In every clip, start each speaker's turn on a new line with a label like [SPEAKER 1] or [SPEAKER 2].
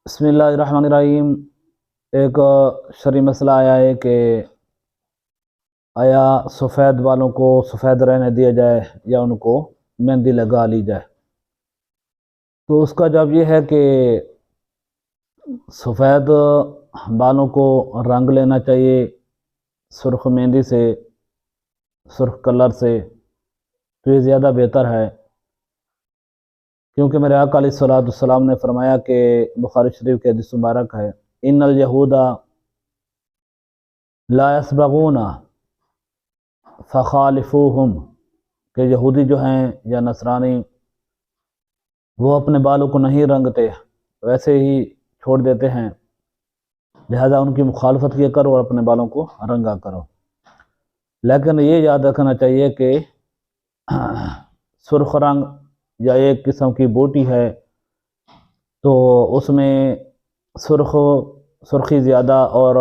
[SPEAKER 1] بسم اللہ الرحمن الرحیم۔ ایک شرعی مسئلہ آیا ہے کہ آیا سفید بالوں کو سفید رہنے دیا جائے یا ان کو مہندی لگا لی جائے۔ تو اس کا جواب یہ ہے کہ سفید بالوں کو رنگ لینا چاہیے سرخ مہندی سے، سرخ کلر سے، تو یہ زیادہ بہتر ہے، کیونکہ میرے آقا علیہ الصلوۃ والسلام نے فرمایا کہ بخاری شریف کے حدیث مبارک ہے، ان الیہود لا یصبغون فخالفوہم، کہ یہودی جو ہیں یا نصرانی وہ اپنے بالوں کو نہیں رنگتے، ویسے ہی چھوڑ دیتے ہیں، لہذا ان کی مخالفت کیا کرو اور اپنے بالوں کو رنگا کرو۔ لیکن یہ یاد رکھنا چاہیے کہ سرخ رنگ یا ایک قسم کی بوٹی ہے تو اس میں سرخی زیادہ اور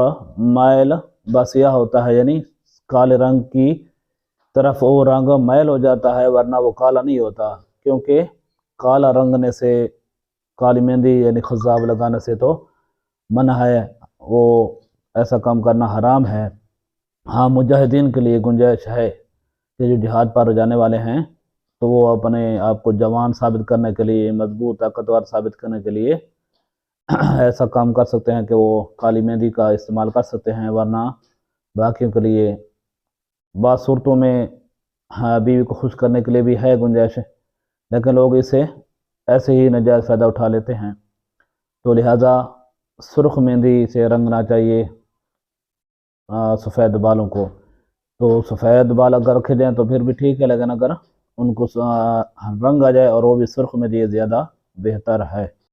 [SPEAKER 1] مائل بسیاہ ہوتا ہے، یعنی کالے رنگ کی طرف وہ رنگ مائل ہو جاتا ہے، ورنہ وہ کالا نہیں ہوتا، کیونکہ کالا رنگنے سے، کالی مہندی یعنی خضاب لگانے سے تو منع ہے، وہ ایسا کام کرنا حرام ہے۔ ہاں، مجاہدین کے لیے گنجائش ہے کہ جو جہاد پر جانے والے ہیں تو وہ اپنے آپ کو جوان ثابت کرنے کے لیے، مضبوط طاقتور ثابت کرنے کے لیے ایسا کام کر سکتے ہیں کہ وہ کالی مہندی کا استعمال کر سکتے ہیں، ورنہ باقیوں کے لیے بعض صورتوں میں بیوی کو خوش کرنے کے لیے بھی ہے گنجائش، لیکن لوگ اسے ایسے ہی ناجائز فائدہ اٹھا لیتے ہیں، تو لہٰذا سرخ مہندی سے رنگنا چاہیے سفید بالوں کو۔ تو سفید بال اگر رکھے جائیں تو پھر بھی ٹھیک ہے، لیکن اگر ان کو رنگ آ جائے اور وہ بھی سرخ میں، یہ زیادہ بہتر ہے۔